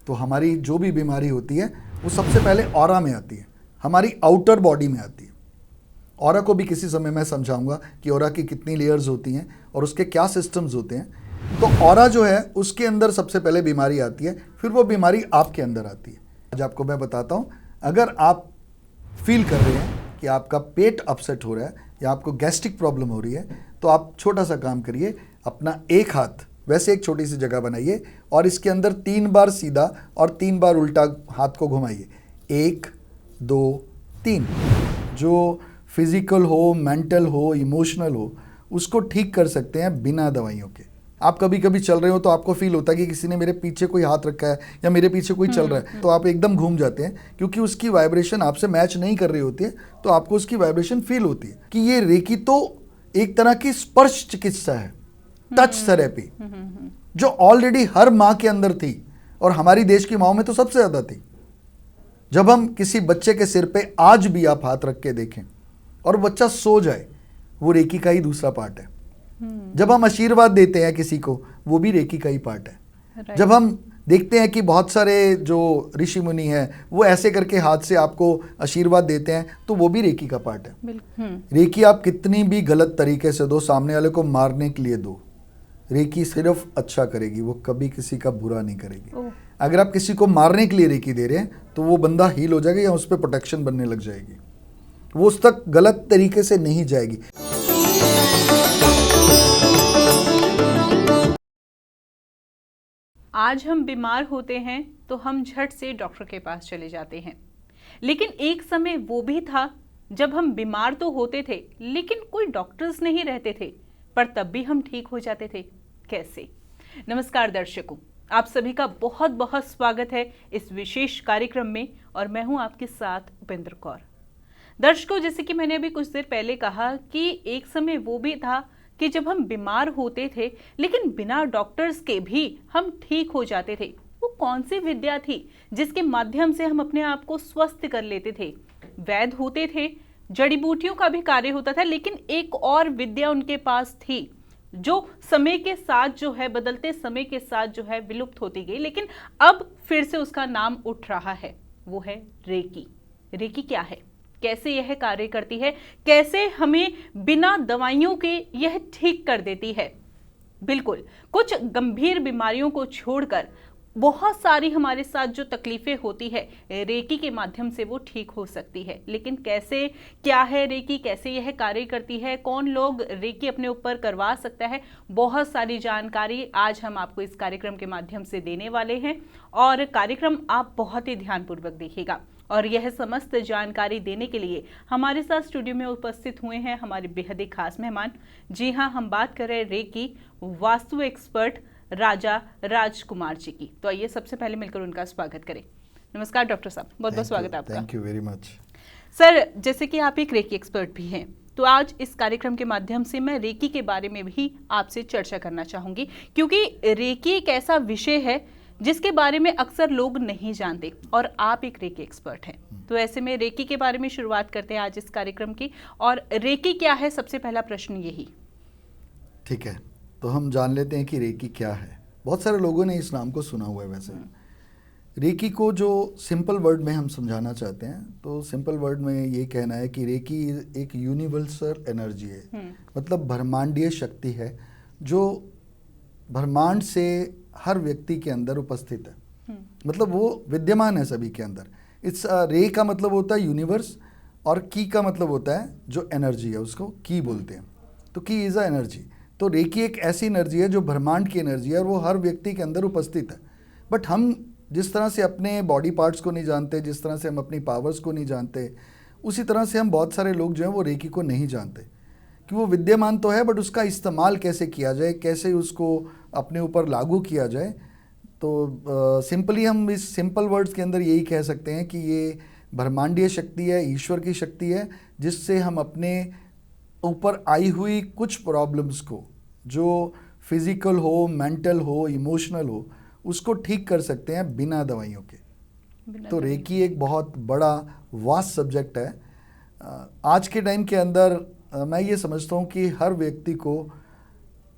तो हमारी जो भी बीमारी होती है वो सबसे पहले ऑरा में आती है, हमारी आउटर बॉडी में आती है। ऑरा को भी किसी समय मैं समझाऊंगा कि ऑरा की कितनी लेयर्स होती हैं और उसके क्या सिस्टम्स होते हैं। तो ऑरा जो है उसके अंदर सबसे पहले बीमारी आती है, फिर वो बीमारी आपके अंदर आती है। आज आपको मैं बताता हूँ, अगर आप फील कर रहे हैं कि आपका पेट अपसेट हो रहा है या आपको गैस्ट्रिक प्रॉब्लम हो रही है, तो आप छोटा सा काम करिए, अपना एक हाथ वैसे एक छोटी सी जगह बनाइए और इसके अंदर 3 बार सीधा और 3 बार उल्टा हाथ को घुमाइए। 1 2 3। जो फिजिकल हो, मेंटल हो, इमोशनल हो, उसको ठीक कर सकते हैं बिना दवाइयों के। आप कभी कभी चल रहे हो तो आपको फील होता है कि किसी ने मेरे पीछे कोई हाथ रखा है या मेरे पीछे कोई चल रहा है, तो आप एकदम घूम जाते हैं क्योंकि उसकी वाइब्रेशन आपसे मैच नहीं कर रही होती है, तो आपको उसकी वाइब्रेशन फील होती है कि ये रेकी तो एक तरह की स्पर्श चिकित्सा है, टच थेरेपी, जो ऑलरेडी हर माँ के अंदर थी और हमारी देश की माँओं में तो सबसे ज्यादा थी। जब हम किसी बच्चे के सिर पे आज भी आप हाथ रख के देखें और बच्चा सो जाए, वो रेकी का ही दूसरा पार्ट है। जब हम आशीर्वाद देते हैं किसी को, वो भी रेकी का ही पार्ट है। जब हम देखते हैं कि बहुत सारे जो ऋषि मुनि हैं वो ऐसे करके हाथ से आपको आशीर्वाद देते हैं, तो वो भी रेकी का पार्ट है। रेकी आप कितनी भी गलत तरीके से दो, सामने वाले को मारने के लिए दो, रेकी सिर्फ अच्छा करेगी, वो कभी किसी का बुरा नहीं करेगी। अगर आप किसी को मारने के लिए रेकी दे रहे हैं तो वो बंदा हील हो जाएगा या उस पर प्रोटेक्शन बनने लग जाएगी, वो उस तक गलत तरीके से नहीं जाएगी। आज हम बीमार होते हैं तो हम झट से डॉक्टर के पास चले जाते हैं, लेकिन एक समय वो भी था जब हम बीमार तो होते थे लेकिन कोई डॉक्टर्स नहीं रहते थे, पर तब भी हम ठीक हो जाते थे। कैसे? नमस्कार दर्शकों, आप सभी का बहुत बहुत स्वागत है इस विशेष कार्यक्रम में और मैं हूं आपके साथ उपेंद्र कौर। दर्शकों, जैसे कि मैंने अभी कुछ देर पहले कहा कि एक समय वो भी था कि जब हम बीमार होते थे लेकिन बिना डॉक्टर्स के भी हम ठीक हो जाते थे। वो कौन सी विद्या थी जिसके माध्यम से हम अपने आप को स्वस्थ कर लेते थे? वैद्य होते थे, जड़ी बूटियों का भी कार्य होता था, लेकिन एक और विद्या उनके पास थी जो समय के साथ जो है, बदलते समय के साथ जो है विलुप्त होती गई, लेकिन अब फिर से उसका नाम उठ रहा है। वो है रेकी। रेकी क्या है, कैसे यह कार्य करती है, कैसे हमें बिना दवाइयों के यह ठीक कर देती है? बिल्कुल, कुछ गंभीर बीमारियों को छोड़कर बहुत सारी हमारे साथ जो तकलीफें होती है, रेकी के माध्यम से वो ठीक हो सकती है। लेकिन कैसे, क्या है रेकी, कैसे यह कार्य करती है, कौन लोग रेकी अपने ऊपर करवा सकता है, बहुत सारी जानकारी आज हम आपको इस कार्यक्रम के माध्यम से देने वाले हैं और कार्यक्रम आप बहुत ही ध्यानपूर्वक देखिएगा। और यह समस्त जानकारी देने के लिए हमारे साथ स्टूडियो में उपस्थित हुए हैं हमारे बेहद ही खास मेहमान। जी हाँ, हम बात कर रहे हैं रेकी वास्तु एक्सपर्ट राजा राजकुमार जी की। तो आइए सबसे पहले मिलकर उनका स्वागत करें। नमस्कार डॉक्टर साहब, बहुत बहुत स्वागत है आपका। Thank you very much sir. जैसे कि आप एक रेकी एक्सपर्ट भी हैं, तो आज इस कार्यक्रम के माध्यम से मैं रेकी के बारे में भी आपसे चर्चा करना चाहूंगी, क्योंकि रेकी एक ऐसा विषय है जिसके बारे में अक्सर लोग नहीं जानते और आप एक रेकी एक्सपर्ट हैं। तो ऐसे में रेकी के बारे में शुरुआत करते हैं आज इस कार्यक्रम की। और रेकी क्या है, सबसे पहला प्रश्न यही। ठीक है, तो हम जान लेते हैं कि रेकी क्या है। बहुत सारे लोगों ने इस नाम को सुना हुआ है। वैसे रेकी को जो सिंपल वर्ड में हम समझाना चाहते हैं, तो सिंपल वर्ड में ये कहना है कि रेकी एक यूनिवर्सल एनर्जी है, मतलब ब्रह्मांडीय शक्ति है जो ब्रह्मांड से हर व्यक्ति के अंदर उपस्थित है। मतलब वो विद्यमान है सभी के अंदर। इट्स रे का मतलब होता है यूनिवर्स और की का मतलब होता है जो एनर्जी है, उसको की बोलते हैं। तो की इज़ अ एनर्जी। तो रेकी एक ऐसी एनर्जी है जो ब्रह्मांड की एनर्जी है और वो हर व्यक्ति के अंदर उपस्थित है। बट हम जिस तरह से अपने बॉडी पार्ट्स को नहीं जानते, जिस तरह से हम अपनी पावर्स को नहीं जानते, उसी तरह से हम बहुत सारे लोग जो हैं वो रेकी को नहीं जानते कि वो विद्यमान तो है, बट उसका इस्तेमाल कैसे किया जाए, कैसे उसको अपने ऊपर लागू किया जाए। तो सिंपली हम इस सिंपल वर्ड्स के अंदर यही कह सकते हैं कि ये ब्रह्मांडीय शक्ति है, ईश्वर की शक्ति है, जिससे हम अपने ऊपर आई हुई कुछ प्रॉब्लम्स को, जो फिजिकल हो, मेंटल हो, इमोशनल हो, उसको ठीक कर सकते हैं बिना दवाइयों के। तो रेकी एक बहुत बड़ा वास्ट सब्जेक्ट है। आज के टाइम के अंदर मैं ये समझता हूँ कि हर व्यक्ति को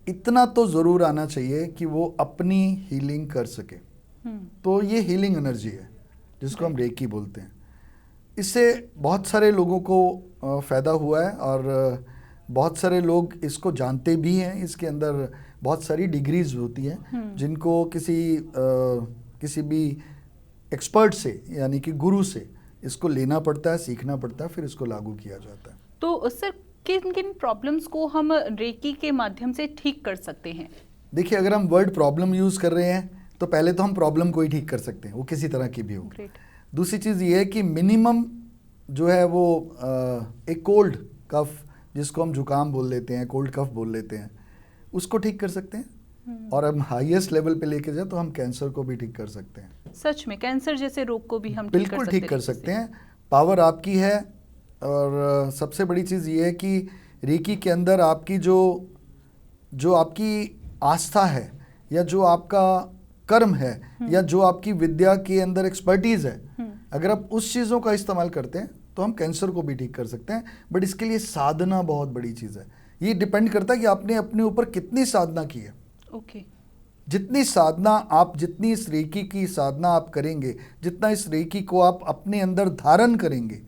इतना तो ज़रूर आना चाहिए कि वो अपनी हीलिंग कर सके। तो ये हीलिंग एनर्जी है जिसको हम रेकी बोलते हैं। इससे बहुत सारे लोगों को फ़ायदा हुआ है और बहुत सारे लोग इसको जानते भी हैं। इसके अंदर बहुत सारी डिग्रीज होती हैं जिनको किसी भी एक्सपर्ट से यानी कि गुरु से इसको लेना पड़ता है, सीखना पड़ता है, फिर इसको लागू किया जाता है। तो सर किन किन प्रॉब्लम्स को हम रेकी के माध्यम से ठीक कर सकते हैं? देखिए, अगर हम वर्ड प्रॉब्लम यूज़ कर रहे हैं तो पहले तो हम प्रॉब्लम को ही ठीक कर सकते हैं, वो किसी तरह की भी हो। Great. दूसरी चीज़ ये है कि मिनिमम जो है वो एक कोल्ड कफ, जिसको हम जुकाम बोल लेते हैं, कोल्ड कफ बोल लेते हैं, उसको ठीक कर सकते हैं। और हम हाईएस्ट लेवल पे लेके जाए तो हम कैंसर को भी ठीक कर सकते हैं। सच में कैंसर जैसे रोग को भी हम बिल्कुल ठीक कर सकते हैं। पावर आपकी है। और सबसे बड़ी चीज़ ये है कि रेकी के अंदर आपकी जो आपकी आस्था है या जो आपका कर्म है या जो आपकी विद्या के अंदर एक्सपर्टीज़ है, अगर आप उस चीज़ों का इस्तेमाल करते हैं तो हम कैंसर को भी ठीक कर सकते हैं। बट इसके लिए साधना बहुत बड़ी चीज़ है। ये डिपेंड करता है कि आपने अपने ऊपर कितनी साधना की है। ओके। जितनी साधना आप, जितनी इस रेकी की साधना आप करेंगे, जितना इस रेकी को आप अपने अंदर धारण करेंगे,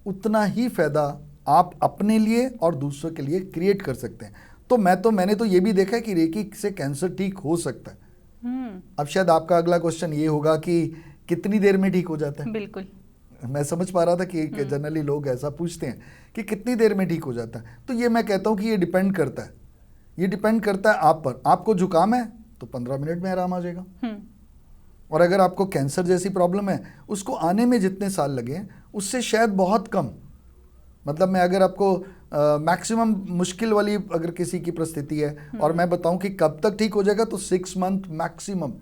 उतना ही फ़ायदा आप अपने लिए और दूसरों के लिए क्रिएट कर सकते हैं। तो मैंने तो ये भी देखा है कि रेकी से कैंसर ठीक हो सकता है। अब शायद आपका अगला क्वेश्चन ये होगा कि कितनी देर में ठीक हो जाता है। बिल्कुल, मैं समझ पा रहा था कि जनरली लोग ऐसा पूछते हैं कि कितनी देर में ठीक हो जाता है। तो ये मैं कहता हूँ कि ये डिपेंड करता है, ये डिपेंड करता है आप पर। आपको जुकाम है तो 15 मिनट में आराम आ जाएगा। और अगर आपको कैंसर जैसी प्रॉब्लम है, उसको आने में जितने साल लगे हैं उससे शायद बहुत कम, मतलब मैं अगर आपको मैक्सिमम मुश्किल वाली अगर किसी की परिस्थिति है और मैं बताऊं कि कब तक ठीक हो जाएगा, तो 6 मंथ मैक्सिमम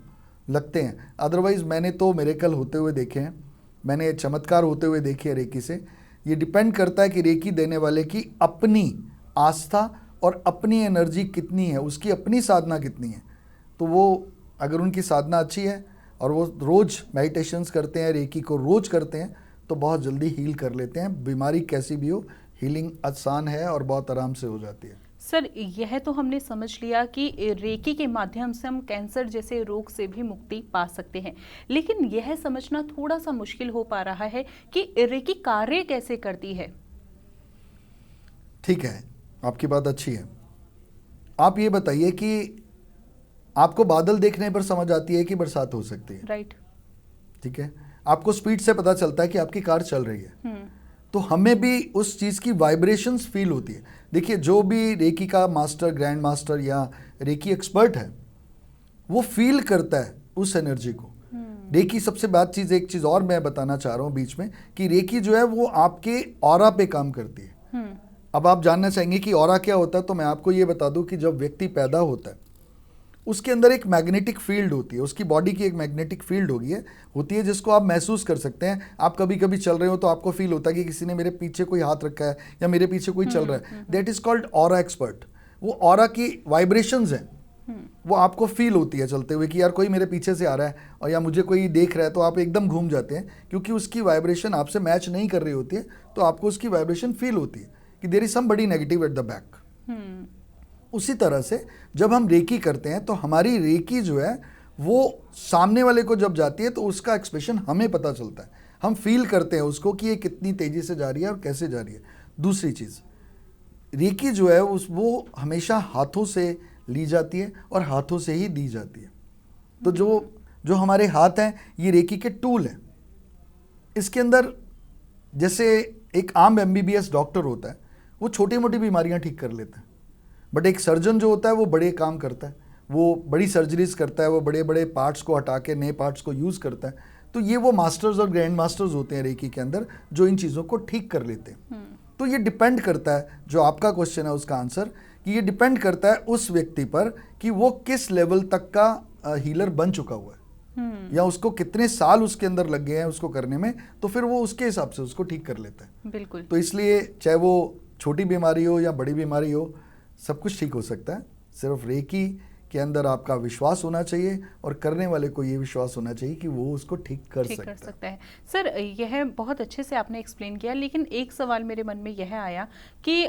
लगते हैं। अदरवाइज मैंने तो मिरेकल होते हुए देखे हैं, मैंने चमत्कार होते हुए देखे हैं रेकी से। ये डिपेंड करता है कि रेकी देने वाले की अपनी आस्था और अपनी एनर्जी कितनी है, उसकी अपनी साधना कितनी है। तो वो अगर उनकी साधना अच्छी है और वो रोज़ मेडिटेशंस करते हैं, रेकी को रोज़ करते हैं, तो बहुत जल्दी हील कर लेते हैं। बीमारी कैसी भी हो, हीलिंग आसान है और बहुत आराम से हो जाती है। सर, यह तो हमने समझ लिया कि रेकी के माध्यम से हम कैंसर जैसे रोग से भी मुक्ति पा सकते हैं, लेकिन यह समझना थोड़ा सा मुश्किल हो पा रहा है कि रेकी कार्य कैसे करती है। ठीक है, आपकी बात अच्छी है। आप ये बताइए कि आपको बादल देखने पर समझ आती है कि बरसात हो सकती है, राइट? ठीक है। आपको स्पीड से पता चलता है कि आपकी कार चल रही है। तो हमें भी उस चीज़ की वाइब्रेशंस फील होती है। देखिए, जो भी रेकी का मास्टर, ग्रैंड मास्टर या रेकी एक्सपर्ट है, वो फील करता है उस एनर्जी को। रेकी सबसे बात चीज़, एक चीज़ और मैं बताना चाह रहा हूँ बीच में, कि रेकी जो है वो आपके ऑरा पे काम करती है। अब आप जानना चाहेंगे कि ऑरा क्या होता है, तो मैं आपको ये बता दूं कि जब व्यक्ति पैदा होता है उसके अंदर एक मैग्नेटिक फील्ड होती है, उसकी बॉडी की एक मैग्नेटिक फील्ड होती है जिसको आप महसूस कर सकते हैं। आप कभी कभी चल रहे हो तो आपको फील होता है कि किसी ने मेरे पीछे कोई हाथ रखा है या मेरे पीछे कोई चल रहा है। That is called aura expert. वो ऑरा की वाइब्रेशंस हैं, वो आपको फील होती है चलते हुए कि यार कोई मेरे पीछे से आ रहा है और या मुझे कोई देख रहा है, तो आप एकदम घूम जाते हैं क्योंकि उसकी वाइब्रेशन आपसे मैच नहीं कर रही होती है। तो आपको उसकी वाइब्रेशन फील होती है कि there is somebody negative at the back. उसी तरह से जब हम रेकी करते हैं तो हमारी रेकी जो है वो सामने वाले को जब जाती है तो उसका एक्सप्रेशन हमें पता चलता है, हम फील करते हैं उसको कि ये कितनी तेज़ी से जा रही है और कैसे जा रही है। दूसरी चीज़, रेकी जो है वो हमेशा हाथों से ली जाती है और हाथों से ही दी जाती है। तो जो हमारे हाथ हैं ये रेकी के टूल हैं। इसके अंदर जैसे एक आम MBBS डॉक्टर होता है, वो छोटी मोटी बीमारियां ठीक कर लेता है, बट एक सर्जन जो होता है वो बड़े काम करता है, वो बड़ी सर्जरीज करता है, वो बड़े बड़े पार्ट्स को हटा के नए पार्ट्स को यूज़ करता है। तो ये वो मास्टर्स और ग्रैंड मास्टर्स होते हैं रेकी के अंदर जो इन चीज़ों को ठीक कर लेते हैं। तो ये डिपेंड करता है, जो आपका क्वेश्चन है उसका आंसर, कि ये डिपेंड करता है उस व्यक्ति पर कि वो किस लेवल तक का हीलर बन चुका हुआ है या उसको कितने साल उसके अंदर लग गए हैं उसको करने में, तो फिर वो उसके हिसाब से उसको ठीक कर लेता है। बिल्कुल। तो इसलिए चाहे वो छोटी बीमारी हो या बड़ी बीमारी हो, सब कुछ ठीक हो सकता है। सिर्फ रेकी के अंदर आपका विश्वास होना चाहिए और करने वाले को ये विश्वास होना चाहिए कि वो उसको ठीक कर सकता है। सर, यह बहुत अच्छे से आपने एक्सप्लेन किया, लेकिन एक सवाल मेरे मन में यह आया कि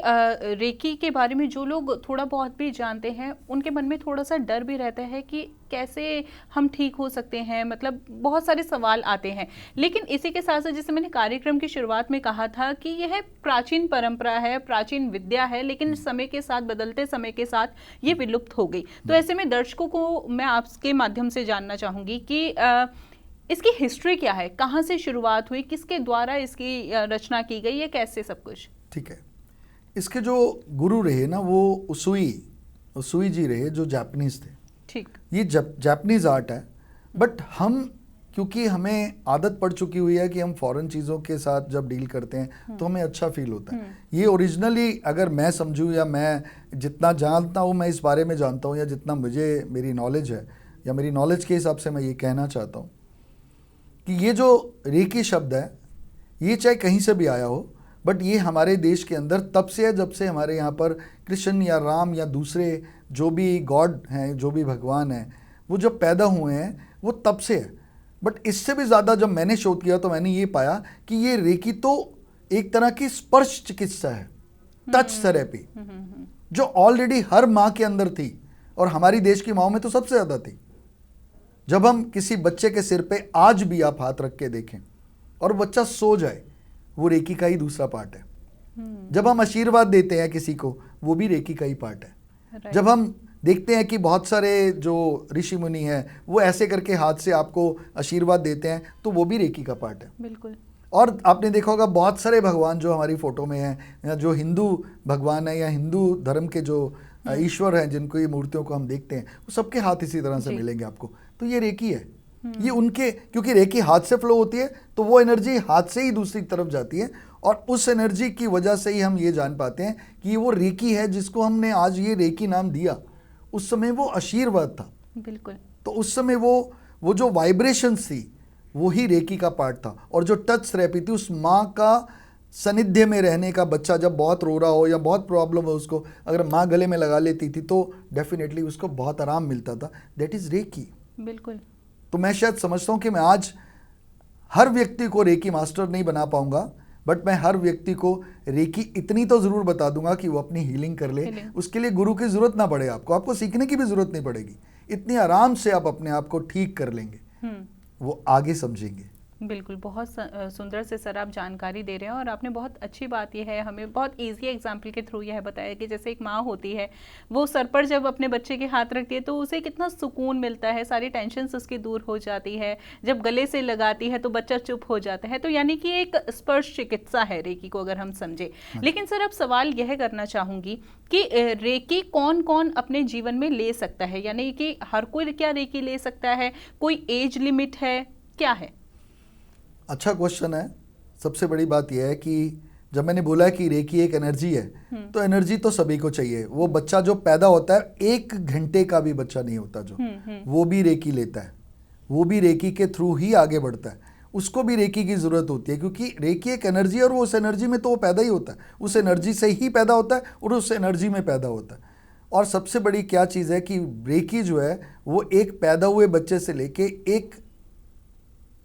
रेकी के बारे में जो लोग थोड़ा बहुत भी जानते हैं उनके मन में थोड़ा सा डर भी रहता है कि कैसे हम ठीक हो सकते हैं, मतलब बहुत सारे सवाल आते हैं। लेकिन इसी के साथ साथ जैसे मैंने कार्यक्रम की शुरुआत में कहा था कि यह प्राचीन परंपरा है, प्राचीन विद्या है, लेकिन समय के साथ, बदलते समय के साथ ये विलुप्त हो गई। तो ऐसे में दर्शकों को मैं आपके माध्यम से जानना चाहूंगी कि इसकी हिस्ट्री क्या है, कहाँ से शुरुआत हुई, किसके द्वारा इसकी रचना की गई है, कैसे सब कुछ? ठीक है, इसके जो गुरु रहे ना वो उसूई जी रहे, जो जापानीज थे। ठीक, ये जापानीज आर्ट है, बट हम क्योंकि हमें आदत पड़ चुकी हुई है कि हम फॉरेन चीज़ों के साथ जब डील करते हैं तो हमें अच्छा फील होता है। ये ओरिजिनली अगर मैं समझूं या मैं जितना जानता हूँ, मैं इस बारे में जानता हूँ, या जितना मुझे मेरी नॉलेज है या मेरी नॉलेज के हिसाब से मैं ये कहना चाहता हूँ कि ये जो रेकी शब्द है ये चाहे कहीं से भी आया हो, बट ये हमारे देश के अंदर तब से है जब से हमारे यहाँ पर कृष्ण या राम या दूसरे जो भी गॉड हैं, जो भी भगवान हैं, वो जब पैदा हुए हैं वो तब से है। बट इससे भी ज़्यादा जब मैंने शोध किया तो मैंने ये पाया कि ये रेकी तो एक तरह की स्पर्श चिकित्सा है, टच थेरेपी, जो ऑलरेडी हर माँ के अंदर थी और हमारी देश की माँओं में तो सबसे ज़्यादा थी। जब हम किसी बच्चे के सिर पे आज भी आप हाथ रख के देखें और बच्चा सो जाए, वो रेकी का ही दूसरा पार्ट है। जब हम आशीर्वाद देते हैं किसी को, वो भी रेकी का ही पार्ट है। जब हम देखते हैं कि बहुत सारे जो ऋषि मुनि हैं वो ऐसे करके हाथ से आपको आशीर्वाद देते हैं, तो वो भी रेकी का पार्ट है। बिल्कुल। और आपने देखा होगा बहुत सारे भगवान जो हमारी फोटो में हैं, या जो हिंदू भगवान है या हिंदू धर्म के जो ईश्वर हैं जिनको ये मूर्तियों को हम देखते हैं, वो सबके हाथ इसी तरह से मिलेंगे आपको। तो ये रेकी है। ये उनके, क्योंकि रेकी हाथ से फ्लो होती है तो वो एनर्जी हाथ से ही दूसरी तरफ जाती है, और उस एनर्जी की वजह से ही हम ये जान पाते हैं कि ये वो रेकी है जिसको हमने आज ये रेकी नाम दिया। उस समय वो आशीर्वाद था। बिल्कुल। तो उस समय वो जो वाइब्रेशंस थी वो ही रेकी का पार्ट था। और जो टच थेरेपी थी, उस माँ का सानिध्य में रहने का, बच्चा जब बहुत रो रहा हो या बहुत प्रॉब्लम हो उसको, अगर माँ गले में लगा लेती थी तो डेफिनेटली उसको बहुत आराम मिलता था। That is reiki. बिल्कुल। तो मैं शायद समझता हूँ कि मैं आज हर व्यक्ति को रेकी मास्टर नहीं बना पाऊंगा, बट मैं हर व्यक्ति को रेकी इतनी तो ज़रूर बता दूंगा कि वो अपनी हीलिंग कर ले। उसके लिए गुरु की ज़रूरत ना पड़े, आपको सीखने की भी ज़रूरत नहीं पड़ेगी। इतनी आराम से आप अपने आप को ठीक कर लेंगे, वो आगे समझेंगे। बिल्कुल, बहुत सुंदर से सर आप जानकारी दे रहे हैं, और आपने बहुत अच्छी बात यह है, हमें बहुत इजी एग्जाम्पल के थ्रू यह बताया कि जैसे एक माँ होती है, वो सर पर जब अपने बच्चे के हाथ रखती है तो उसे कितना सुकून मिलता है, सारी टेंशन उसकी दूर हो जाती है। जब गले से लगाती है तो बच्चा चुप हो जाता है। तो यानी कि एक स्पर्श चिकित्सा है रेकी को, अगर हम समझे। लेकिन सर अब सवाल यह करना चाहूँगी कि रेकी कौन कौन अपने जीवन में ले सकता है, यानी कि हर कोई क्या रेकी ले सकता है, कोई एज लिमिट है, क्या है? अच्छा क्वेश्चन है। सबसे बड़ी बात यह है कि जब मैंने बोला कि रेकी एक एनर्जी है, तो एनर्जी तो सभी को चाहिए। वो बच्चा जो पैदा होता है, 1 घंटे का भी बच्चा नहीं होता जो, वो भी रेकी लेता है, वो भी रेकी के थ्रू ही आगे बढ़ता है। उसको भी रेकी की ज़रूरत होती है, क्योंकि रेकी एक एनर्जी है और वो उस एनर्जी में तो वो पैदा ही होता है, उस एनर्जी से ही पैदा होता है और उस एनर्जी में पैदा होता है। और सबसे बड़ी क्या चीज़ है कि रेकी जो है वो एक पैदा हुए बच्चे से लेके एक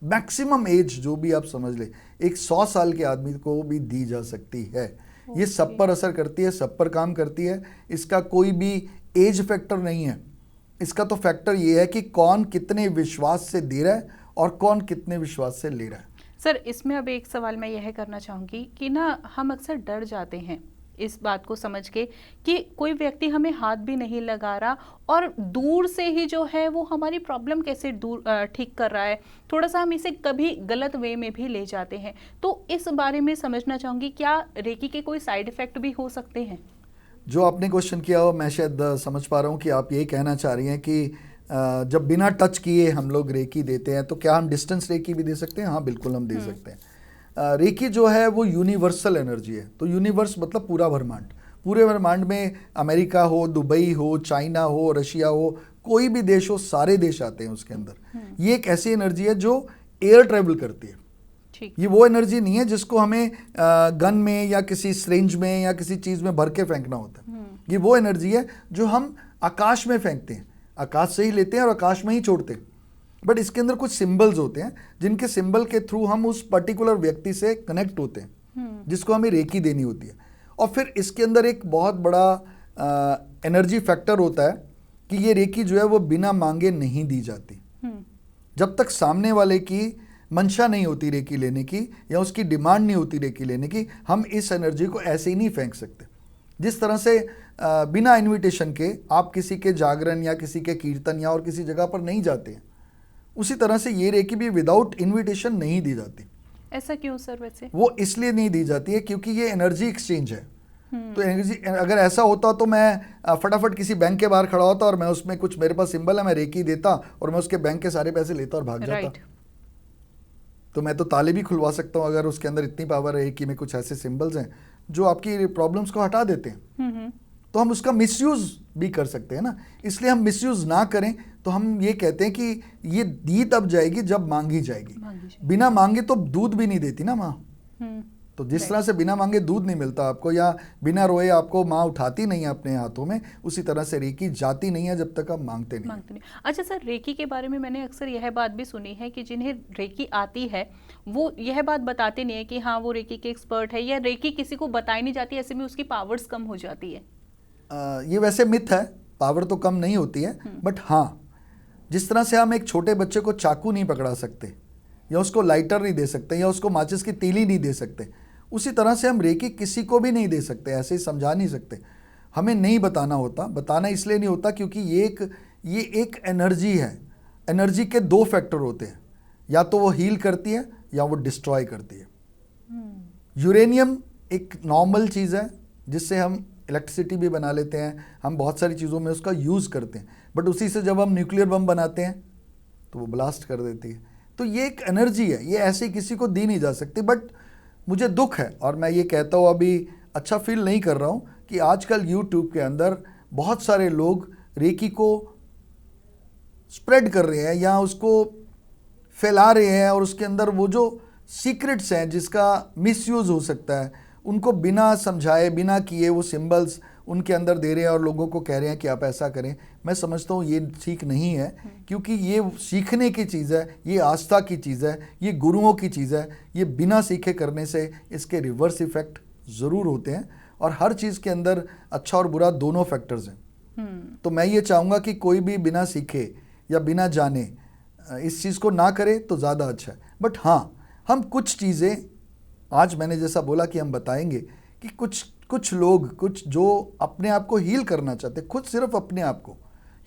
मैक्सिमम एज जो भी आप समझ ले, एक 100 साल के आदमी को भी दी जा सकती है। ये सब पर असर करती है, सब पर काम करती है। इसका कोई भी एज फैक्टर नहीं है। इसका तो फैक्टर ये है कि कौन कितने विश्वास से दे रहा है और कौन कितने विश्वास से ले रहा है। सर, इसमें अब एक सवाल मैं यह करना चाहूँगी कि ना हम अक्सर डर जाते हैं इस बात को समझ के कि कोई व्यक्ति हमें हाथ भी नहीं लगा रहा और दूर से ही जो है वो हमारी प्रॉब्लम कैसे दूर ठीक कर रहा है, थोड़ा सा हम इसे कभी गलत वे में भी ले जाते हैं। तो इस बारे में समझना चाहूँगी, क्या रेकी के कोई साइड इफ़ेक्ट भी हो सकते हैं? जो आपने क्वेश्चन किया हो, मैं शायद समझ पा रहा हूँ कि आप यही कहना चाह रही हैं कि जब बिना टच किए हम लोग रेकी देते हैं तो क्या हम डिस्टेंस रेकी भी दे सकते हैं? हाँ, बिल्कुल हम दे सकते हैं। रेकी जो है वो यूनिवर्सल एनर्जी है। तो यूनिवर्स मतलब पूरा ब्रह्मांड। पूरे ब्रह्मांड में अमेरिका हो, दुबई हो, चाइना हो, रशिया हो, कोई भी देश हो, सारे देश आते हैं उसके अंदर। ये एक ऐसी एनर्जी है जो एयर ट्रेवल करती है। ये वो एनर्जी नहीं है जिसको हमें गन में या किसी सिरिंज में या किसी चीज़ में भर के फेंकना होता है। ये वो एनर्जी है जो हम आकाश में फेंकते हैं। आकाश से ही लेते हैं और आकाश में ही छोड़ते हैं। बट इसके अंदर कुछ सिंबल्स होते हैं जिनके सिंबल के थ्रू हम उस पर्टिकुलर व्यक्ति से कनेक्ट होते हैं, जिसको हमें रेकी देनी होती है। और फिर इसके अंदर एक बहुत बड़ा एनर्जी फैक्टर होता है कि ये रेकी जो है वो बिना मांगे नहीं दी जाती। जब तक सामने वाले की मंशा नहीं होती रेकी लेने की, या उसकी डिमांड नहीं होती रेकी लेने की, हम इस एनर्जी को ऐसे ही नहीं फेंक सकते। जिस तरह से बिना इनविटेशन के आप किसी के जागरण या किसी के कीर्तन या और किसी जगह पर नहीं जाते हैं, उसी तरह से ये रेकी भी विदाउट इनविटेशन नहीं दी जाती। ऐसा क्यों सर? वैसे वो इसलिए नहीं दी जाती है क्योंकि ये एनर्जी एक्सचेंज है। तो एनर्जी, अगर ऐसा होता तो मैं फटाफट किसी बैंक के बाहर खड़ा होता और मैं उसमें कुछ मेरे पास सिंबल है, मैं रेकी देता और मैं उसके बैंक के सारे पैसे लेता और भाग जाता। तो मैं तो ताले भी खुलवा सकता हूँ अगर उसके अंदर इतनी पावर है कि में कुछ ऐसे सिंबल्स हैं जो आपकी प्रॉब्लम्स को हटा देते हैं। तो हम उसका मिसयूज भी कर सकते हैं ना, इसलिए हम मिसयूज ना करें। तो हम ये कहते हैं कि ये दी तब जाएगी जब मांगी जाएगी। बिना मांगे तो दूध भी नहीं देती ना माँ। तो जिस तरह से बिना मांगे दूध नहीं मिलता आपको, या बिना रोए आपको माँ उठाती नहीं है अपने हाथों में, उसी तरह से रेकी जाती नहीं है जब तक आप मांगते नहीं। अच्छा सर, रेकी के बारे में मैंने अक्सर यह बात भी सुनी है कि जिन्हें रेकी आती है वो यह बात बताते नहीं है कि हाँ वो रेकी के एक्सपर्ट है, या रेकी किसी को बताई नहीं जाती, ऐसे में उसकी पावर्स कम हो जाती है। ये वैसे मिथ है, पावर तो कम नहीं होती है। बट हाँ, जिस तरह से हम एक छोटे बच्चे को चाकू नहीं पकड़ा सकते, या उसको लाइटर नहीं दे सकते, या उसको माचिस की तीली नहीं दे सकते, उसी तरह से हम रेकी किसी को भी नहीं दे सकते, ऐसे ही समझा नहीं सकते। हमें नहीं बताना होता। बताना इसलिए नहीं होता क्योंकि ये एक एनर्जी है। एनर्जी के दो फैक्टर होते हैं, या तो वो हील करती है या वो डिस्ट्रॉय करती है। यूरेनियम एक नॉर्मल चीज़ है जिससे हम इलेक्ट्रिसिटी भी बना लेते हैं, हम बहुत सारी चीज़ों में उसका यूज़ करते हैं। बट उसी से जब हम न्यूक्लियर बम बनाते हैं तो वो ब्लास्ट कर देती है। तो ये एक एनर्जी है, ये ऐसे ही किसी को दी नहीं जा सकती। बट मुझे दुख है, और मैं ये कहता हूँ, अभी अच्छा फील नहीं कर रहा हूँ कि आजकल यूट्यूब के अंदर बहुत सारे लोग रेकी को स्प्रेड कर रहे हैं या उसको फैला रहे हैं, और उसके अंदर वो जो सीक्रेट्स हैं जिसका मिसयूज़ हो सकता है, उनको बिना समझाए बिना किए वो सिंबल्स उनके अंदर दे रहे हैं और लोगों को कह रहे हैं कि आप ऐसा करें। मैं समझता हूँ ये ठीक नहीं है, क्योंकि ये सीखने की चीज़ है, ये आस्था की चीज़ है, ये गुरुओं की चीज़ है। ये बिना सीखे करने से इसके रिवर्स इफ़ेक्ट ज़रूर होते हैं, और हर चीज़ के अंदर अच्छा और बुरा दोनों फैक्टर्स हैं। तो मैं ये चाहूँगा कि कोई भी बिना सीखे या बिना जाने इस चीज़ को ना करे तो ज़्यादा अच्छा है। बट हाँ, हम कुछ चीज़ें, आज मैंने जैसा बोला कि हम बताएंगे कि कुछ लोग, कुछ जो अपने आप को हील करना चाहते हैं, खुद सिर्फ अपने आप को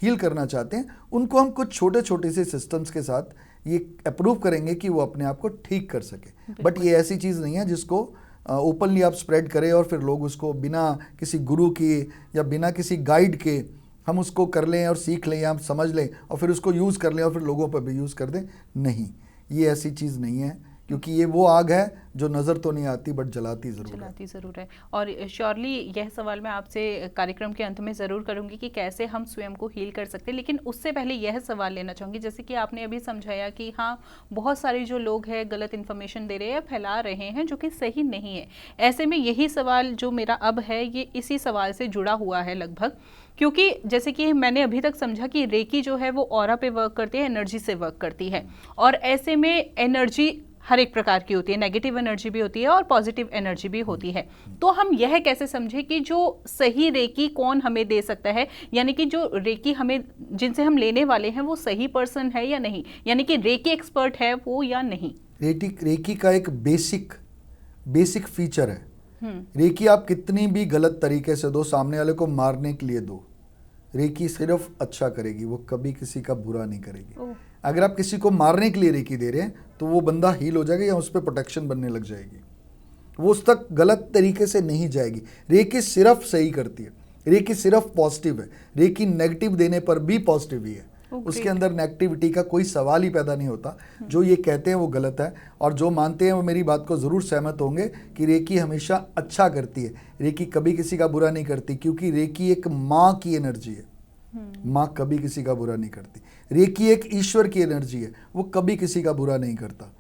हील करना चाहते हैं, उनको हम कुछ छोटे छोटे से सिस्टम्स के साथ ये अप्रूव करेंगे कि वो अपने आप को ठीक कर सके। बट ये ऐसी चीज़ नहीं है जिसको ओपनली आप स्प्रेड करें और फिर लोग उसको बिना किसी गुरु की या बिना किसी गाइड के हम उसको कर लें और सीख लें या हम समझ लें और फिर उसको यूज़ कर लें और फिर लोगों पर भी यूज़ कर दें। नहीं, ये ऐसी चीज़ नहीं है, क्योंकि ये वो आग है जो नज़र तो नहीं आती बट जलाती ज़रूर है। और श्योरली यह सवाल मैं आपसे कार्यक्रम के अंत में ज़रूर करूंगी कि कैसे हम स्वयं को हील कर सकते हैं, लेकिन उससे पहले यह सवाल लेना चाहूँगी, जैसे कि आपने अभी समझाया कि हाँ बहुत सारे जो लोग हैं गलत इन्फॉर्मेशन दे रहे हैं, फैला रहे हैं जो कि सही नहीं है। ऐसे में यही सवाल जो मेरा अब है ये इसी सवाल से जुड़ा हुआ है लगभग, क्योंकि जैसे कि मैंने अभी तक समझा कि रेकी जो है वो ऑरा पे वर्क करती है, एनर्जी से वर्क करती है, और ऐसे में एनर्जी हर एक प्रकार की होती है, नेगेटिव एनर्जी भी होती है और पॉजिटिव एनर्जी भी होती है। तो हम यह कैसे समझे कि जो सही रेकी कौन हमें दे सकता है, यानी कि जो रेकी हमें जिनसे हम लेने वाले हैं वो सही पर्सन है या नहीं, यानी कि रेकी एक्सपर्ट है वो या नहीं। रेकी का एक बेसिक फीचर है। रेकी आप कितनी भी गलत तरीके से दो, सामने वाले को मारने के लिए दो, रेकी सिर्फ अच्छा करेगी, वो कभी किसी का बुरा नहीं करेगी। अगर आप किसी को मारने के लिए रेकी दे रहे हैं तो वो बंदा हील हो जाएगा या उस पर प्रोटेक्शन बनने लग जाएगी, वो उस तक गलत तरीके से नहीं जाएगी। रेकी सिर्फ सही करती है, रेकी सिर्फ पॉजिटिव है, रेकी नेगेटिव देने पर भी पॉजिटिव ही है। उसके अंदर नेगेटिविटी का कोई सवाल ही पैदा नहीं होता। जो ये कहते हैं वो गलत है, और जो मानते हैं वो मेरी बात को ज़रूर सहमत होंगे कि रेकी हमेशा अच्छा करती है, रेकी कभी किसी का बुरा नहीं करती, क्योंकि रेकी एक माँ की एनर्जी है। माँ कभी किसी का बुरा नहीं करती। रेकी एक ईश्वर की एनर्जी है, वो कभी किसी का बुरा नहीं करता।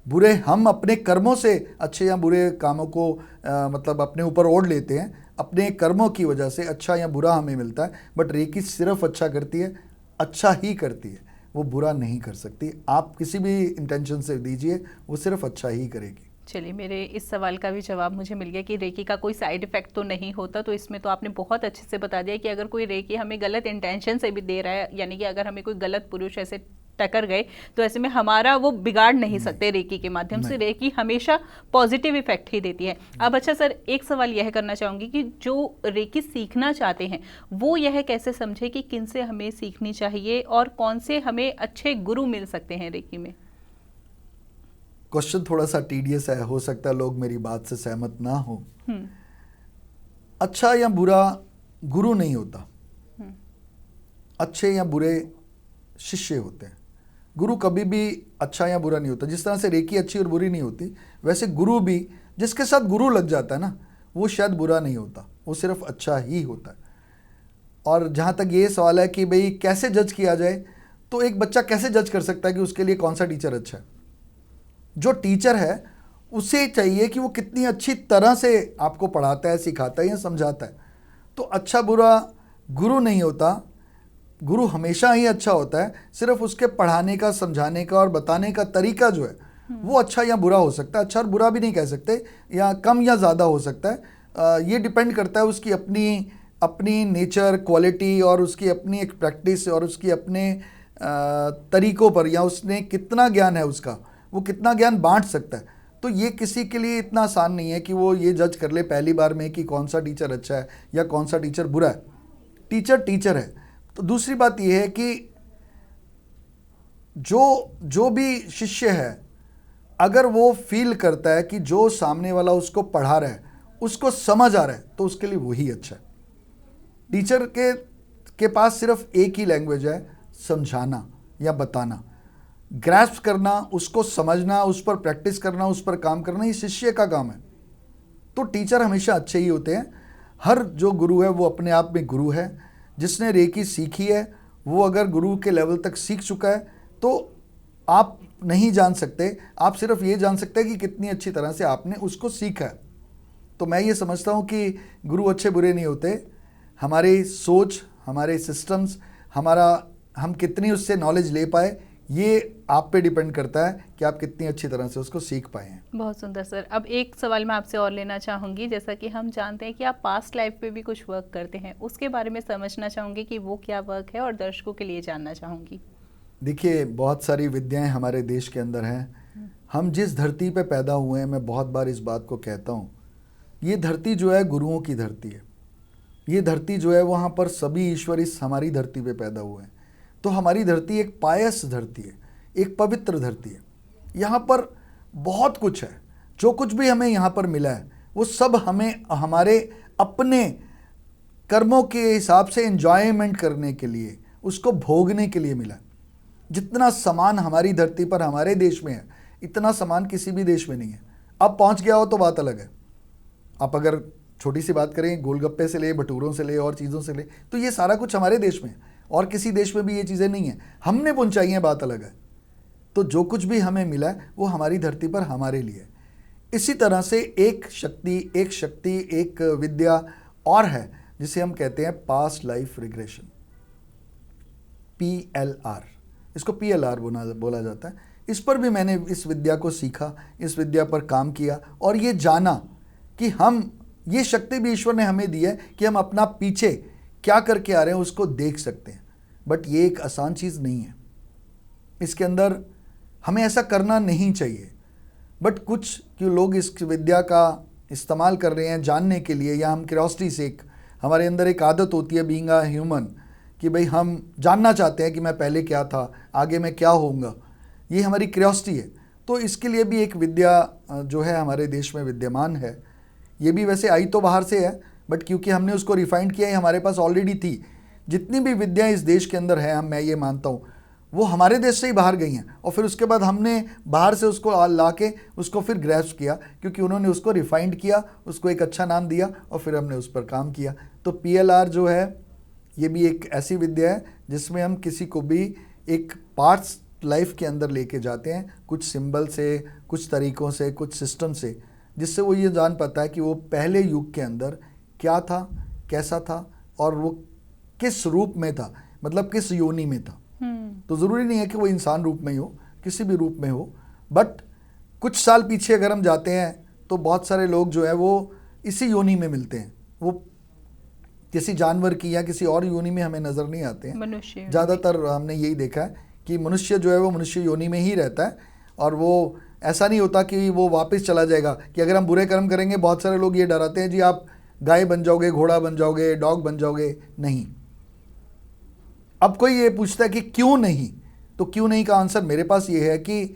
बुरे हम अपने कर्मों से अच्छे या बुरे कामों को मतलब अपने ऊपर ओढ़ लेते हैं, अपने कर्मों की वजह से अच्छा या बुरा हमें मिलता है। बट रेकी सिर्फ अच्छा करती है, अच्छा ही करती है, वो बुरा नहीं कर सकती। आप किसी भी इंटेंशन से दीजिए, वो सिर्फ अच्छा ही करेगी। चलिए, मेरे इस सवाल का भी जवाब मुझे मिल गया कि रेकी का कोई साइड इफेक्ट तो नहीं होता। तो इसमें तो आपने बहुत अच्छे से बता दिया कि अगर कोई रेकी हमें गलत इंटेंशन से भी दे रहा है, यानी कि अगर हमें कोई गलत पुरुष ऐसे टकर गए तो ऐसे में हमारा वो बिगाड़ नहीं सकते रेकी के माध्यम से। रेकी हमेशा पॉजिटिव इफेक्ट ही देती है। अब अच्छा सर, एक सवाल यह करना चाहूँगी कि जो रेकी सीखना चाहते हैं वो यह कैसे समझे कि किन से हमें सीखनी चाहिए और कौन से हमें अच्छे गुरु मिल सकते हैं रेकी में? क्वेश्चन थोड़ा सा टीडियस है, हो सकता है लोग मेरी बात से सहमत ना हो। अच्छा या बुरा गुरु नहीं होता, अच्छे या बुरे शिष्य होते हैं। गुरु कभी भी अच्छा या बुरा नहीं होता। जिस तरह से रेकी अच्छी और बुरी नहीं होती, वैसे गुरु भी, जिसके साथ गुरु लग जाता है ना, वो शायद बुरा नहीं होता, वो सिर्फ अच्छा ही होता है। और जहाँ तक ये सवाल है कि भाई कैसे जज किया जाए, तो एक बच्चा कैसे जज कर सकता है कि उसके लिए कौन सा टीचर अच्छा है? जो टीचर है उसे चाहिए कि वो कितनी अच्छी तरह से आपको पढ़ाता है, सिखाता है या समझाता है। तो अच्छा बुरा गुरु नहीं होता, गुरु हमेशा ही अच्छा होता है। सिर्फ उसके पढ़ाने का, समझाने का और बताने का तरीका जो है वो अच्छा या बुरा हो सकता है। अच्छा और बुरा भी नहीं कह सकते, या कम या ज़्यादा हो सकता है। ये डिपेंड करता है उसकी अपनी नेचर, क्वालिटी और उसकी अपनी एक प्रैक्टिस और उसकी अपने तरीक़ों पर, या उसने कितना ज्ञान है उसका, वो कितना ज्ञान बांट सकता है। तो ये किसी के लिए इतना आसान नहीं है कि वो ये जज कर ले पहली बार में कि कौन सा टीचर अच्छा है या कौन सा टीचर बुरा है। टीचर टीचर है। तो दूसरी बात ये है कि जो भी शिष्य है, अगर वो फील करता है कि जो सामने वाला उसको पढ़ा रहा है उसको समझ आ रहा है, तो उसके लिए वही अच्छा है। टीचर के पास सिर्फ एक ही लैंग्वेज है, समझाना या बताना। ग्रैस्प करना, उसको समझना, उस पर प्रैक्टिस करना, उस पर काम करना, ये शिष्य का काम है। तो टीचर हमेशा अच्छे ही होते हैं। हर जो गुरु है वो अपने आप में गुरु है। जिसने रेकी सीखी है वो अगर गुरु के लेवल तक सीख चुका है तो आप नहीं जान सकते, आप सिर्फ ये जान सकते हैं कि कितनी अच्छी तरह से आपने उसको सीखा है। तो मैं ये समझता हूँ कि गुरु अच्छे बुरे नहीं होते। हमारी सोच, हमारे सिस्टम्स, हम कितनी उससे नॉलेज ले पाए, ये आप पे डिपेंड करता है कि आप कितनी अच्छी तरह से उसको सीख पाए हैं। बहुत सुंदर सर। अब एक सवाल मैं आपसे और लेना चाहूँगी। जैसा कि हम जानते हैं कि आप पास्ट लाइफ पे भी कुछ वर्क करते हैं, उसके बारे में समझना चाहूँगी कि वो क्या वर्क है और दर्शकों के लिए जानना चाहूँगी। देखिए, बहुत सारी विद्याएं हमारे देश के अंदर हैं। हम जिस धरती पे पैदा हुए हैं, मैं बहुत बार इस बात को कहता हूँ, ये धरती जो है गुरुओं की धरती है। ये धरती जो है वहाँ पर सभी ईश्वर इस हमारी धरती पे पैदा हुए हैं। तो हमारी धरती एक पायस धरती है, एक पवित्र धरती है। यहाँ पर बहुत कुछ है। जो कुछ भी हमें यहाँ पर मिला है वो सब हमें हमारे अपने कर्मों के हिसाब से एंजॉयमेंट करने के लिए, उसको भोगने के लिए मिला। जितना सामान हमारी धरती पर हमारे देश में है, इतना सामान किसी भी देश में नहीं है। अब पहुँच गया हो तो बात अलग है। आप अगर छोटी सी बात करें, गोलगप्पे से ले, भटूरों से ले और चीज़ों से ले, तो ये सारा कुछ हमारे देश में है और किसी देश में भी ये चीज़ें नहीं हैं। हमने पहुँचाई हैं, बात अलग है। तो जो कुछ भी हमें मिला है वो हमारी धरती पर हमारे लिए। इसी तरह से एक शक्ति, एक विद्या और है जिसे हम कहते हैं पास्ट लाइफ रिग्रेशन, PLR। इसको PLR बोला जाता है। इस पर भी मैंने इस विद्या को सीखा, इस विद्या पर काम किया और ये जाना कि ये शक्ति भी ईश्वर ने हमें दी है कि हम अपना पीछे क्या करके आ रहे हैं उसको देख सकते हैं। बट ये एक आसान चीज़ नहीं है। इसके अंदर हमें ऐसा करना नहीं चाहिए। बट कुछ लोग इस विद्या का इस्तेमाल कर रहे हैं जानने के लिए, या हम क्यूरियोसिटी से, हमारे अंदर एक आदत होती है बीइंग अ ह्यूमन कि भाई हम जानना चाहते हैं कि मैं पहले क्या था, आगे मैं क्या होऊंगा। ये हमारी क्यूरियोसिटी है। तो इसके लिए भी एक विद्या जो है हमारे देश में विद्यमान है। ये भी वैसे आई तो बाहर से है, बट क्योंकि हमने उसको रिफाइंड किया है, हमारे पास ऑलरेडी थी। जितनी भी विद्या इस देश के अंदर है, मैं ये मानता हूँ वो हमारे देश से ही बाहर गई हैं और फिर उसके बाद हमने बाहर से उसको ला के उसको फिर ग्रैस्प किया, क्योंकि उन्होंने उसको रिफाइंड किया, उसको एक अच्छा नाम दिया और फिर हमने उस पर काम किया। तो PLR जो है ये भी एक ऐसी विद्या है जिसमें हम किसी को भी एक पार्ट्स लाइफ के अंदर लेके जाते हैं, कुछ सिंबल से, कुछ तरीक़ों से, कुछ सिस्टम से, जिससे वो ये जान पाता है कि वो पहले युग के अंदर क्या था, कैसा था और वो किस रूप में था। मतलब किस योनि में था। तो ज़रूरी नहीं है कि वो इंसान रूप में ही हो, किसी भी रूप में हो, बट कुछ साल पीछे अगर हम जाते हैं तो बहुत सारे लोग जो है वो इसी योनि में मिलते हैं, वो किसी जानवर की या किसी और योनि में हमें नज़र नहीं आते हैं। मनुष्य ज़्यादातर हमने यही देखा है कि मनुष्य जो है वो मनुष्य योनि में ही रहता है, और वो ऐसा नहीं होता कि वो वापस चला जाएगा। कि अगर हम बुरे कर्म करेंगे, बहुत सारे लोग ये डराते हैं जी आप गाय बन जाओगे, घोड़ा बन जाओगे, डॉग बन जाओगे। नहीं। अब कोई ये पूछता है कि क्यों नहीं, तो क्यों नहीं का आंसर मेरे पास ये है कि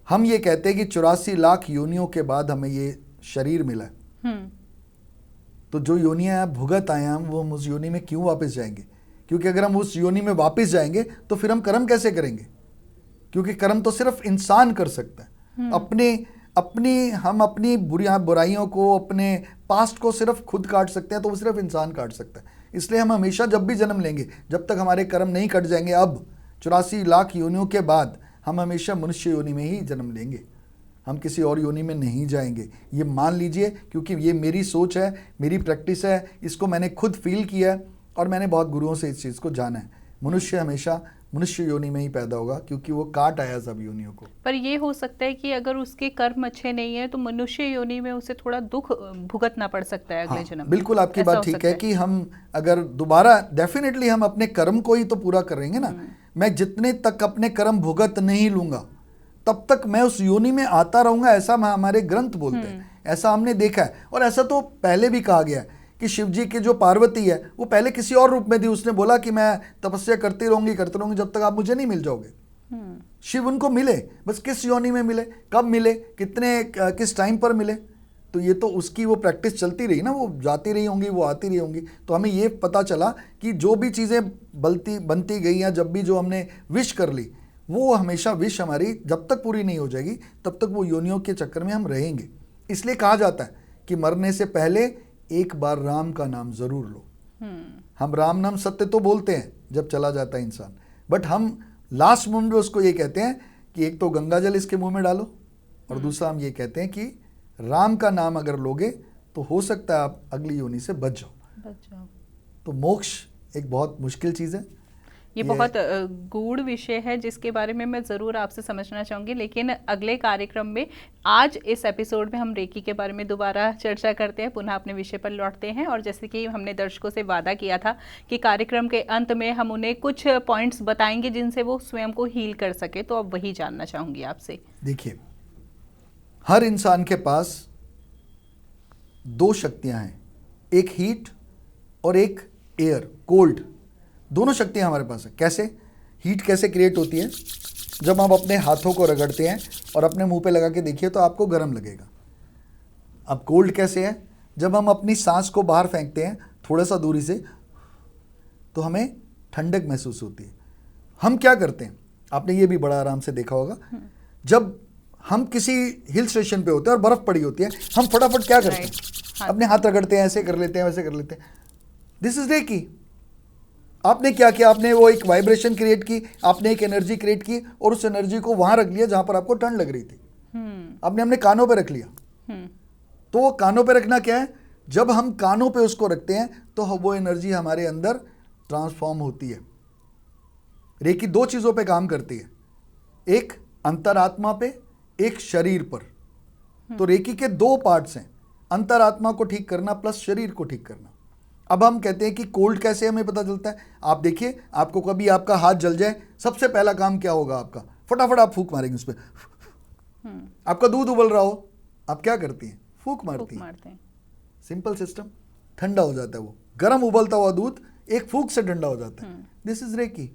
हम ये कहते हैं कि 84 लाख योनियों के बाद हमें ये शरीर मिला है। तो जो योनियां आप भुगत आए हम, वो हम उस योनि में क्यों वापस जाएंगे? क्योंकि अगर हम उस योनि में वापस जाएंगे तो फिर हम कर्म कैसे करेंगे? क्योंकि कर्म तो सिर्फ इंसान कर सकता है। हम अपनी बुराइयों को, अपने पास्ट को सिर्फ खुद काट सकते हैं, तो वो सिर्फ इंसान काट सकता है। इसलिए हम हमेशा जब भी जन्म लेंगे, जब तक हमारे कर्म नहीं कट जाएंगे, अब 84 लाख योनियों के बाद हम हमेशा मनुष्य योनि में ही जन्म लेंगे, हम किसी और योनि में नहीं जाएंगे। ये मान लीजिए, क्योंकि ये मेरी सोच है, मेरी प्रैक्टिस है, इसको मैंने खुद फील किया है और मैंने बहुत गुरुओं से इस चीज़ को जाना है। मनुष्य हमेशा मनुष्य योनि में ही पैदा होगा, क्योंकि वो काट आया सब योनियों को। पर ये हो सकता है कि अगर उसके कर्म अच्छे नहीं है तो मनुष्य योनि में उसे थोड़ा दुख भुगतना पड़ सकता है अगले जन्म में। बिल्कुल आपकी बात ठीक है कि हम अगर दोबारा, डेफिनेटली हम अपने कर्म को ही तो पूरा करेंगे ना। मैं जितने तक अपने कर्म भुगत नहीं लूंगा तब तक मैं उस योनि में आता रहूंगा, ऐसा हमारे ग्रंथ बोलते हैं, ऐसा हमने देखा है। और ऐसा तो पहले भी कहा गया है कि शिव जी की जो पार्वती है वो पहले किसी और रूप में थी। उसने बोला कि मैं तपस्या करती रहूंगी जब तक आप मुझे नहीं मिल जाओगे। शिव उनको मिले, बस किस योनि में मिले, कब मिले, किस टाइम पर मिले, तो ये तो उसकी वो प्रैक्टिस चलती रही ना, वो जाती रही होंगी, वो आती रही होंगी। तो हमें ये पता चला कि जो भी चीज़ें बनती गई या जब भी जो हमने विश कर ली, वो हमेशा विश हमारी जब तक पूरी नहीं हो जाएगी तब तक वो योनियों के चक्कर में हम रहेंगे। इसलिए कहा जाता है कि मरने से पहले एक बार राम का नाम जरूर लो। हम राम नाम सत्य तो बोलते हैं जब चला जाता है इंसान, बट हम लास्ट मोमेंट में उसको ये कहते हैं कि एक तो गंगा जल इसके मुंह में डालो, और दूसरा हम ये कहते हैं कि राम का नाम अगर लोगे तो हो सकता है आप अगली योनि से बच जाओ। तो मोक्ष एक बहुत मुश्किल चीज़ है। ये बहुत गूढ़ विषय है जिसके बारे में मैं ज़रूर आपसे समझना चाहूँगी, लेकिन अगले कार्यक्रम में, आज इस एपिसोड में हम रेकी के बारे में दोबारा चर्चा करते हैं, पुनः अपने विषय पर लौटते हैं। और जैसे कि हमने दर्शकों से वादा किया था कि कार्यक्रम के अंत में हम उन्हें कुछ पॉइंट्स बताएंगे जिनसे वो स्वयं को हील कर सके, तो अब वही जानना चाहूँगी आपसे। देखिए, हर इंसान के पास दो शक्तियाँ हैं, एक हीट और एक एयर, कोल्ड। दोनों शक्तियां हमारे पास है। कैसे? हीट कैसे क्रिएट होती है? जब हम अपने हाथों को रगड़ते हैं और अपने मुंह पे लगा के देखिए तो आपको गर्म लगेगा। अब कोल्ड कैसे है? जब हम अपनी सांस को बाहर फेंकते हैं थोड़ा सा दूरी से, तो हमें ठंडक महसूस होती है। हम क्या करते हैं, आपने ये भी बड़ा आराम से देखा होगा, जब हम किसी हिल स्टेशन पे होते हैं और बर्फ पड़ी होती है, हम फटाफट क्या करते हैं, अपने हाथ रगड़ते हैं, ऐसे कर लेते हैं, वैसे कर लेते हैं। This is reiki. आपने क्या किया? आपने वो एक वाइब्रेशन क्रिएट की, आपने एक एनर्जी क्रिएट की और उस एनर्जी को वहां रख लिया जहां पर आपको ठंड लग रही थी। आपने अपने कानों पे रख लिया। तो वो कानों पे रखना क्या है? जब हम कानों पे उसको रखते हैं तो वो एनर्जी हमारे अंदर ट्रांसफॉर्म होती है। रेकी दो चीजों पे काम करती है, एक अंतरात्मा पे, एक शरीर पर। तो रेकी के दो पार्ट्स हैं, अंतरात्मा को ठीक करना प्लस शरीर को ठीक करना। अब हम कहते हैं कि कोल्ड कैसे हमें पता चलता है? आप देखिए, आपको कभी आपका हाथ जल जाए, सबसे पहला काम क्या होगा आपका? फटाफट आप फूंक मारेंगे उस पर। आपका दूध उबल रहा हो, आप क्या करती हैं? फूंक मारती हैं। सिंपल सिस्टम, ठंडा हो जाता है वो। गर्म उबलता हुआ दूध एक फूंक से ठंडा हो जाता है। This is reiki.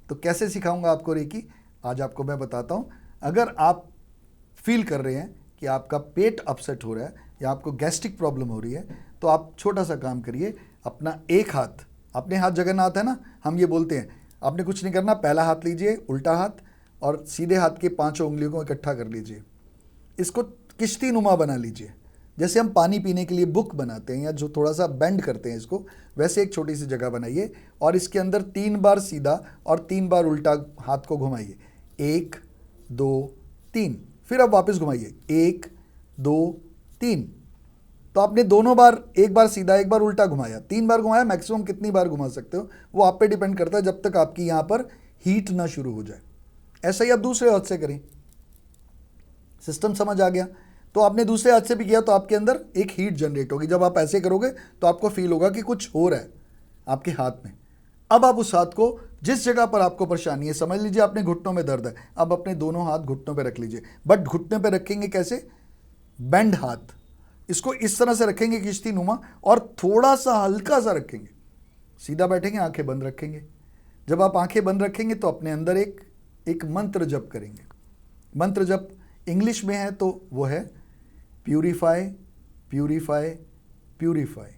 तो कैसे सिखाऊंगा आपको रेकी? आज आपको मैं बताता हूं। अगर आप फील कर रहे हैं कि आपका पेट अपसेट हो रहा है या आपको गैस्ट्रिक प्रॉब्लम हो रही है, तो आप छोटा सा काम करिए। अपना एक हाथ, अपने हाथ जगन्नाथ है ना, हम ये बोलते हैं, आपने कुछ नहीं करना। पहला हाथ लीजिए, उल्टा हाथ, और सीधे हाथ के पांचों उंगलियों को इकट्ठा कर लीजिए। इसको किश्ती नुमा बना लीजिए। जैसे हम पानी पीने के लिए बुक बनाते हैं या जो थोड़ा सा बेंड करते हैं इसको, वैसे एक छोटी सी जगह बनाइए और इसके अंदर 3 बार सीधा और 3 बार उल्टा हाथ को घुमाइए। 1 2 3, फिर अब वापस घुमाइए 1 2 3। तो तो आपने दोनों बार, एक बार सीधा एक बार उल्टा घुमाया, 3 बार घुमाया, मैक्सिमम कितनी बार घुमा सकते हो वो आप पे डिपेंड करता है, जब तक आपकी यहाँ पर हीट ना शुरू हो जाए। ऐसा ही आप दूसरे हाथ से करें। सिस्टम समझ आ गया? तो आपने दूसरे हाथ से भी किया तो आपके अंदर एक हीट जनरेट होगी। जब आप ऐसे करोगे तो आपको फील होगा कि कुछ हो रहा है आपके हाथ में। अब आप उस हाथ को, जिस जगह पर आपको परेशानी है, समझ लीजिए आपने घुटनों में दर्द है, अब अपने दोनों हाथ घुटनों पे रख लीजिए। बट घुटने पे रखेंगे कैसे? बेंड हाथ, इसको इस तरह से रखेंगे किश्ती नुमा, और थोड़ा सा हल्का सा रखेंगे। सीधा बैठेंगे, आंखें बंद रखेंगे। जब आप आंखें बंद रखेंगे तो अपने अंदर एक मंत्र जप करेंगे। मंत्र जप इंग्लिश में है तो वो है प्यूरीफाई प्यूरीफाई प्यूरीफाई।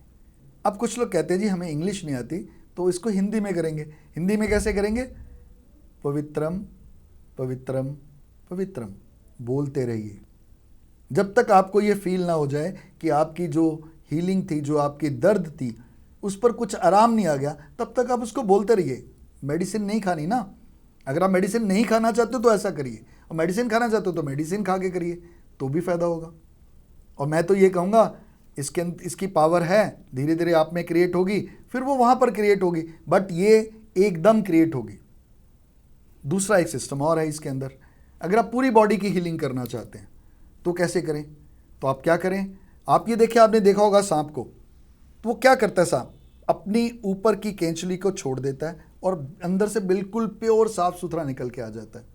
अब कुछ लोग कहते हैं जी हमें इंग्लिश नहीं आती, तो इसको हिंदी में करेंगे। हिंदी में कैसे करेंगे? पवित्रम पवित्रम पवित्रम बोलते रहिए जब तक आपको ये फील ना हो जाए कि आपकी जो हीलिंग थी, जो आपकी दर्द थी, उस पर कुछ आराम नहीं आ गया, तब तक आप उसको बोलते रहिए। मेडिसिन नहीं खानी ना। अगर आप मेडिसिन नहीं खाना चाहते हो तो ऐसा करिए, और मेडिसिन खाना चाहते हो तो मेडिसिन खा के करिए, तो भी फायदा होगा। और मैं तो ये कहूँगा इसकी पावर है, धीरे धीरे आप में क्रिएट होगी, फिर वो वहाँ पर क्रिएट होगी, बट ये एकदम क्रिएट होगी। दूसरा एक सिस्टम और है इसके अंदर। अगर आप पूरी बॉडी की हीलिंग करना चाहते हैं तो कैसे करें? तो आप क्या करें? आप ये देखिए, आपने देखा होगा सांप को, तो वो क्या करता है? सांप अपनी ऊपर की केंचली को छोड़ देता है और अंदर से बिल्कुल प्योर साफ सुथरा निकल के आ जाता है।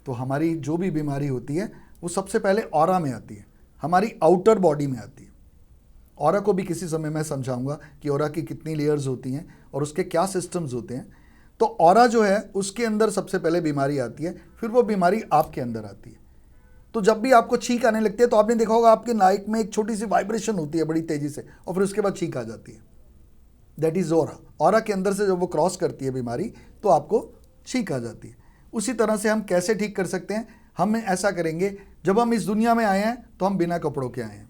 तो हमारी जो भी बीमारी होती है वो सबसे पहले ऑरा में आती है, हमारी आउटर बॉडी में आती है। ऑरा को भी किसी समय मैं समझाऊंगा कि ऑरा की कितनी लेयर्स होती हैं और उसके क्या सिस्टम्स होते हैं। तो ऑरा जो है उसके अंदर सबसे पहले बीमारी आती है, फिर वो बीमारी आपके अंदर आती है। तो जब भी आपको छींक आने लगती है तो आपने देखा होगा आपके नाक में एक छोटी सी वाइब्रेशन होती है बड़ी तेजी से, और फिर उसके बाद छींक आ जाती है। That is aura. ऑरा के अंदर से जब वो क्रॉस करती है बीमारी तो आपको छींक आ जाती है। उसी तरह से हम कैसे ठीक कर सकते हैं? हम ऐसा करेंगे, जब हम इस दुनिया में आए हैं तो हम बिना कपड़ों के आए हैं।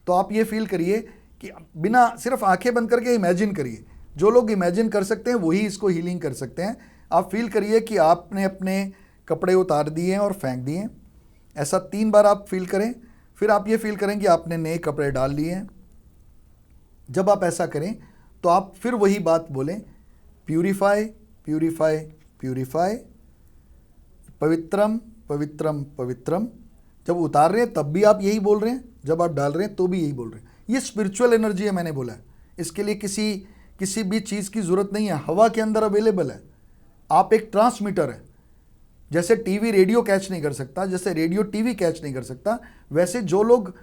तो आप ये फील करिए कि बिना, सिर्फ आंखें बंद करके इमेजिन करिए। जो लोग इमेजिन कर सकते हैं वही इसको हीलिंग कर सकते हैं। आप फील करिए कि आपने अपने कपड़े उतार दिए हैं और फेंक दिए हैं। ऐसा 3 बार आप फील करें। फिर आप ये फील करें कि आपने नए कपड़े डाल लिए हैं। जब आप ऐसा करें तो आप फिर वही बात बोलें, प्यूरीफाई प्यूरीफाई प्यूरीफाई, पवित्रम पवित्रम पवित्रम। जब उतार रहे हैं तब भी आप यही बोल रहे हैं, जब आप डाल रहे हैं तो भी यही बोल रहे हैं। ये स्पिरिचुअल एनर्जी है, मैंने बोला है। इसके लिए किसी भी चीज़ की ज़रूरत नहीं है, हवा के अंदर अवेलेबल है। आप एक ट्रांसमीटर है। जैसे टीवी रेडियो कैच नहीं कर सकता, जैसे रेडियो टीवी कैच नहीं कर सकता, वैसे जो लोग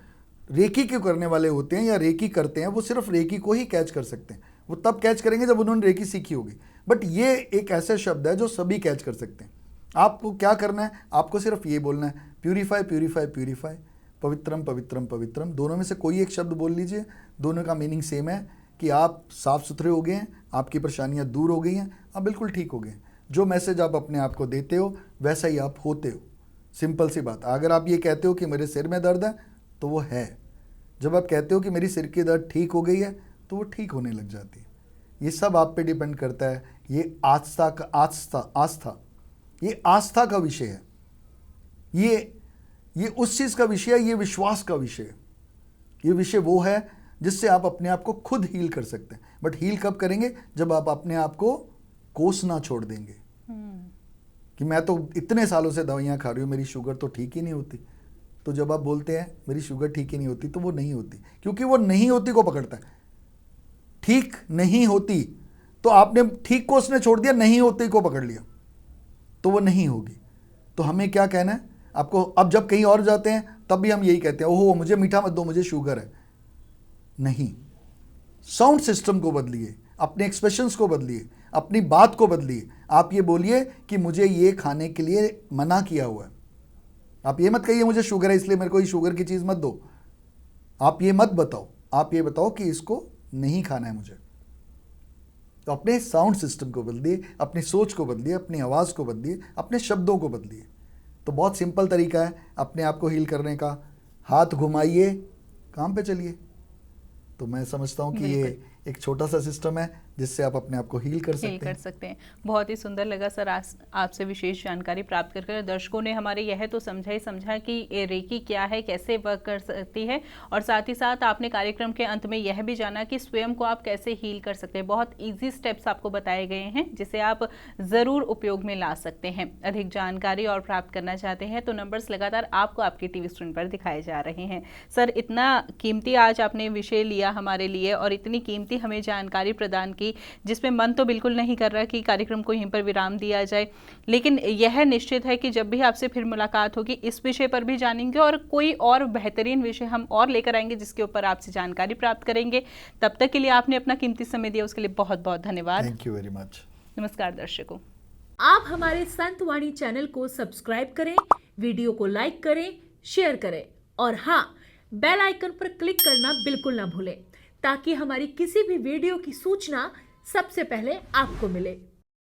रेकी के करने वाले होते हैं या रेकी करते हैं वो सिर्फ रेकी को ही कैच कर सकते हैं। वो तब कैच करेंगे जब उन्होंने रेकी सीखी होगी। बट ये एक ऐसा शब्द है जो सभी कैच कर सकते हैं। आपको क्या करना है? आपको सिर्फ ये बोलना है, प्यूरीफाई प्यूरीफाई प्यूरीफाई, पवित्रम पवित्रम पवित्रम। दोनों में से कोई एक शब्द बोल लीजिए, दोनों का मीनिंग सेम है कि आप साफ सुथरे हो गए हैं, आपकी परेशानियां दूर हो गई हैं, आप बिल्कुल ठीक हो गए हैं। जो मैसेज आप अपने आप को देते हो वैसा ही आप होते हो। सिंपल सी बात। अगर आप ये कहते हो कि मेरे सिर में दर्द है तो वो है। जब आप कहते हो कि मेरी सिर की दर्द ठीक हो गई है तो वो ठीक होने लग जाती है। ये सब आप पे डिपेंड करता है। ये आस्था ये आस्था का विषय है। ये उस चीज़ का विषय है, ये विश्वास का विषय है। ये विषय वो है जिससे आप अपने आप को खुद हील कर सकते हैं। बट हील कब करेंगे? जब आप अपने आप को कोसना छोड़ देंगे कि मैं तो इतने सालों से दवाइयाँ खा रही हूँ, मेरी शुगर तो ठीक ही नहीं होती। तो जब आप बोलते हैं मेरी शुगर ठीक ही नहीं होती, तो वो नहीं होती, क्योंकि वो नहीं होती को पकड़ता है। ठीक नहीं होती तो आपने ठीक को उसने छोड़ दिया, नहीं होती को पकड़ लिया, तो वो नहीं होगी। तो हमें क्या कहना है आपको? अब जब कहीं और जाते हैं तब भी हम यही कहते हैं, ओहो मुझे मीठा मत दो, मुझे शुगर है। नहीं, साउंड सिस्टम को बदलिए, अपने एक्सप्रेशंस को बदलिए, अपनी बात को बदलिए। आप ये बोलिए कि मुझे ये खाने के लिए मना किया हुआ है। आप ये मत कहिए मुझे शुगर है इसलिए मेरे को ये शुगर की चीज़ मत दो। आप ये मत बताओ, आप ये बताओ कि इसको नहीं खाना है मुझे। तो अपने साउंड सिस्टम को बदलिए, अपनी सोच को बदलिए, अपनी आवाज़ को बदलिए, अपने शब्दों को बदलिए। तो बहुत सिंपल तरीका है अपने आप को हील करने का। हाथ घुमाइए, काम पे चलिए। तो मैं समझता हूँ कि ये एक छोटा सा सिस्टम है, जिससे आप अपने आप को हील कर सकते हैं। बहुत ही सुंदर लगा सर आपसे विशेष जानकारी प्राप्त कर दर्शकों ने हमारे यह तो समझा कि रेकी क्या है, कैसे वर्क कर सकती है, और साथ ही साथ आपने कार्यक्रम के अंत में यह भी जाना कि स्वयं को आप कैसे हील कर सकते हैं। बहुत ईजी स्टेप्स आपको बताए गए हैं जिसे आप ज़रूर उपयोग में ला सकते हैं। अधिक जानकारी और प्राप्त करना चाहते हैं तो नंबर्स लगातार आपको आपकी टीवी स्क्रीन पर दिखाए जा रहे हैं। सर, इतना कीमती आज आपने विषय लिया हमारे लिए और इतनी कीमती हमें जानकारी प्रदान की जिसमें मन तो बिल्कुल नहीं कर रहा कि कार्यक्रम को यहीं पर विराम दिया जाए, लेकिन यह निश्चित है कि जब भी आपसे फिर मुलाकात होगी इस विषय पर भी जानेंगे और कोई और बेहतरीन विषय हम और लेकर आएंगे जिसके ऊपर आपसे जानकारी प्राप्त करेंगे। तब तक के लिए आपने अपना कीमती समय दिया, उसके लिए बहुत बहुत धन्यवाद। Thank you very much. नमस्कार दर्शकों, आप हमारे संतवाणी चैनल को सब्सक्राइब करें, वीडियो को लाइक करें, शेयर करें और हाँ, बेल आइकन पर क्लिक करना बिल्कुल ना भूलें ताकि हमारी किसी भी वीडियो की सूचना सबसे पहले आपको मिले।